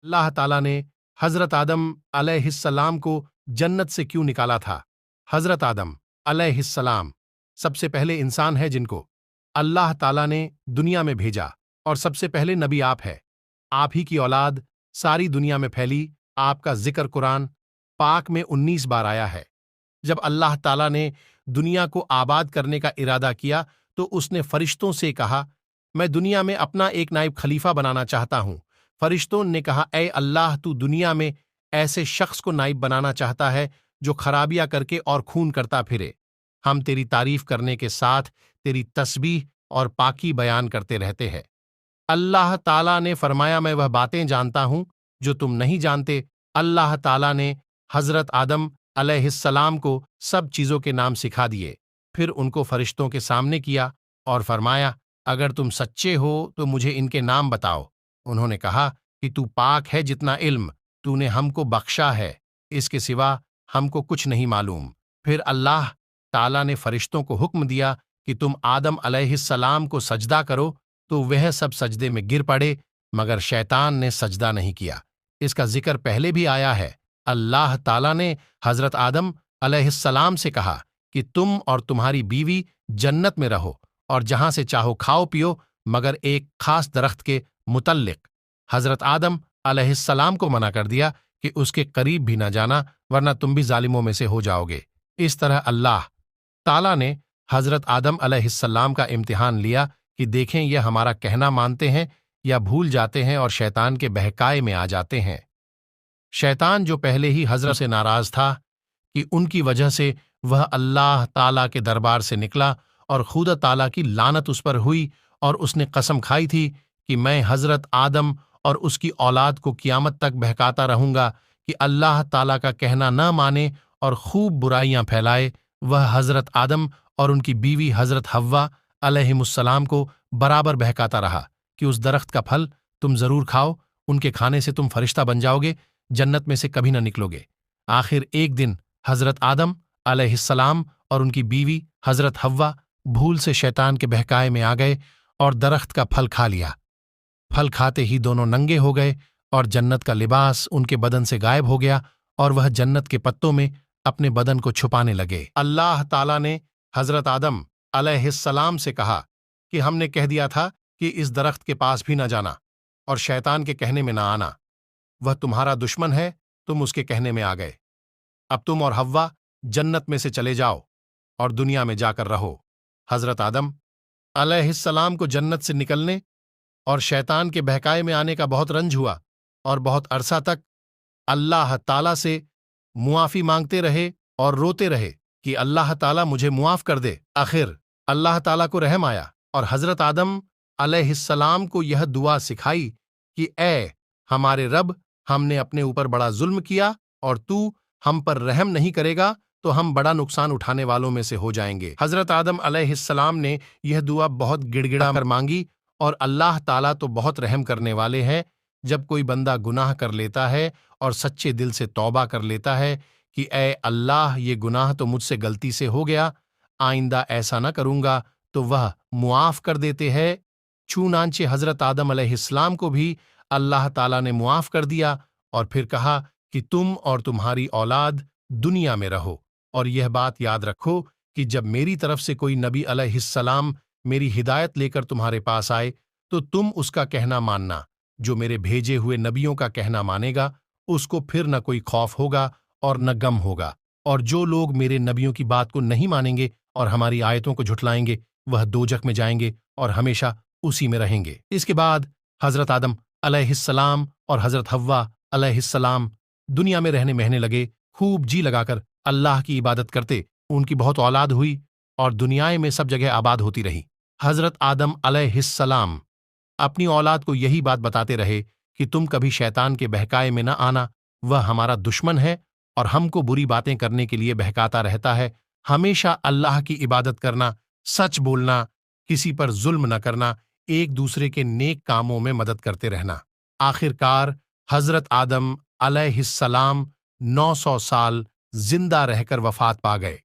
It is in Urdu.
اللہ تعالیٰ نے حضرت آدم علیہ السلام کو جنت سے کیوں نکالا تھا؟ حضرت آدم علیہ السلام سب سے پہلے انسان ہے جن کو اللہ تعالیٰ نے دنیا میں بھیجا، اور سب سے پہلے نبی آپ ہے۔ آپ ہی کی اولاد ساری دنیا میں پھیلی۔ آپ کا ذکر قرآن پاک میں 19 بار آیا ہے۔ جب اللہ تعالیٰ نے دنیا کو آباد کرنے کا ارادہ کیا تو اس نے فرشتوں سے کہا، میں دنیا میں اپنا ایک نائب خلیفہ بنانا چاہتا ہوں۔ فرشتوں نے کہا، اے اللہ، تو دنیا میں ایسے شخص کو نائب بنانا چاہتا ہے جو خرابیاں کر کے اور خون کرتا پھرے۔ ہم تیری تعریف کرنے کے ساتھ تیری تسبیح اور پاکی بیان کرتے رہتے ہیں۔ اللہ تعالیٰ نے فرمایا، میں وہ باتیں جانتا ہوں جو تم نہیں جانتے۔ اللہ تعالیٰ نے حضرت آدم علیہ السلام کو سب چیزوں کے نام سکھا دیے، پھر ان کو فرشتوں کے سامنے کیا اور فرمایا، اگر تم سچے ہو تو مجھے ان کے نام بتاؤ۔ انہوں نے کہا کہ تو پاک ہے، جتنا علم تو نے ہم کو بخشا ہے، اس کے سوا ہم کو کچھ نہیں معلوم۔ پھر اللہ تعالیٰ نے فرشتوں کو حکم دیا کہ تم آدم علیہ السلام کو سجدہ کرو، تو وہ سب سجدے میں گر پڑے، مگر شیطان نے سجدہ نہیں کیا۔ اس کا ذکر پہلے بھی آیا ہے۔ اللہ تعالیٰ نے حضرت آدم علیہ السلام سے کہا کہ تم اور تمہاری بیوی جنت میں رہو اور جہاں سے چاہو کھاؤ پیو، مگر ایک خاص درخت کے متعلق حضرت آدم علیہ السلام کو منع کر دیا کہ اس کے قریب بھی نہ جانا، ورنہ تم بھی ظالموں میں سے ہو جاؤ گے۔ اس طرح اللہ تعالیٰ نے حضرت آدم علیہ السلام کا امتحان لیا کہ دیکھیں یہ ہمارا کہنا مانتے ہیں یا بھول جاتے ہیں اور شیطان کے بہکائے میں آ جاتے ہیں۔ شیطان جو پہلے ہی حضرت سے ناراض تھا کہ ان کی وجہ سے وہ اللہ تعالیٰ کے دربار سے نکلا، اور خدا تعالیٰ کی لعنت اس پر ہوئی، اور اس نے قسم کھائی تھی کہ میں حضرت آدم اور اس کی اولاد کو قیامت تک بہکاتا رہوں گا کہ اللہ تعالیٰ کا کہنا نہ مانے اور خوب برائیاں پھیلائے۔ وہ حضرت آدم اور ان کی بیوی حضرت حوا علیہم السلام کو برابر بہکاتا رہا کہ اس درخت کا پھل تم ضرور کھاؤ، ان کے کھانے سے تم فرشتہ بن جاؤ گے، جنت میں سے کبھی نہ نکلو گے۔ آخر ایک دن حضرت آدم علیہ السلام اور ان کی بیوی حضرت حوا بھول سے شیطان کے بہکائے میں آ گئے اور درخت کا پھل کھا لیا۔ پھل کھاتے ہی دونوں ننگے ہو گئے اور جنت کا لباس ان کے بدن سے غائب ہو گیا، اور وہ جنت کے پتوں میں اپنے بدن کو چھپانے لگے۔ اللہ تعالیٰ نے حضرت آدم علیہ السلام سے کہا کہ ہم نے کہہ دیا تھا کہ اس درخت کے پاس بھی نہ جانا اور شیطان کے کہنے میں نہ آنا، وہ تمہارا دشمن ہے، تم اس کے کہنے میں آ گئے۔ اب تم اور حوا جنت میں سے چلے جاؤ اور دنیا میں جا کر رہو۔ حضرت آدم علیہ السلام کو جنت سے نکلنے اور شیطان کے بہکائے میں آنے کا بہت رنج ہوا، اور بہت عرصہ تک اللہ تعالیٰ سے معافی مانگتے رہے اور روتے رہے کہ اللہ تعالیٰ مجھے معاف کر دے۔ آخر اللہ تعالیٰ کو رحم آیا اور حضرت آدم علیہ السلام کو یہ دعا سکھائی کہ اے ہمارے رب، ہم نے اپنے اوپر بڑا ظلم کیا، اور تو ہم پر رحم نہیں کرے گا تو ہم بڑا نقصان اٹھانے والوں میں سے ہو جائیں گے۔ حضرت آدم علیہ السلام نے یہ دعا بہت گڑ گڑا کر مانگی، اور اللہ تعالیٰ تو بہت رحم کرنے والے ہیں۔ جب کوئی بندہ گناہ کر لیتا ہے اور سچے دل سے توبہ کر لیتا ہے کہ اے اللہ، یہ گناہ تو مجھ سے غلطی سے ہو گیا، آئندہ ایسا نہ کروں گا، تو وہ معاف کر دیتے ہیں۔ چنانچہ حضرت آدم علیہ السلام کو بھی اللہ تعالیٰ نے معاف کر دیا، اور پھر کہا کہ تم اور تمہاری اولاد دنیا میں رہو، اور یہ بات یاد رکھو کہ جب میری طرف سے کوئی نبی علیہ السلام میری ہدایت لے کر تمہارے پاس آئے تو تم اس کا کہنا ماننا۔ جو میرے بھیجے ہوئے نبیوں کا کہنا مانے گا، اس کو پھر نہ کوئی خوف ہوگا اور نہ غم ہوگا، اور جو لوگ میرے نبیوں کی بات کو نہیں مانیں گے اور ہماری آیتوں کو جھٹلائیں گے، وہ دوزخ میں جائیں گے اور ہمیشہ اسی میں رہیں گے۔ اس کے بعد حضرت آدم علیہ السلام اور حضرت حوا علیہ السلام دنیا میں رہنے لگے، خوب جی لگا کر اللہ کی عبادت کرتے۔ ان کی بہت اولاد ہوئی اور دنیا میں سب جگہ آباد ہوتی رہی۔ حضرت آدم علیہ السلام اپنی اولاد کو یہی بات بتاتے رہے کہ تم کبھی شیطان کے بہکائے میں نہ آنا، وہ ہمارا دشمن ہے اور ہم کو بری باتیں کرنے کے لیے بہکاتا رہتا ہے۔ ہمیشہ اللہ کی عبادت کرنا، سچ بولنا، کسی پر ظلم نہ کرنا، ایک دوسرے کے نیک کاموں میں مدد کرتے رہنا۔ آخر کار حضرت آدم علیہ السلام 900 سال زندہ رہ کر وفات پا گئے۔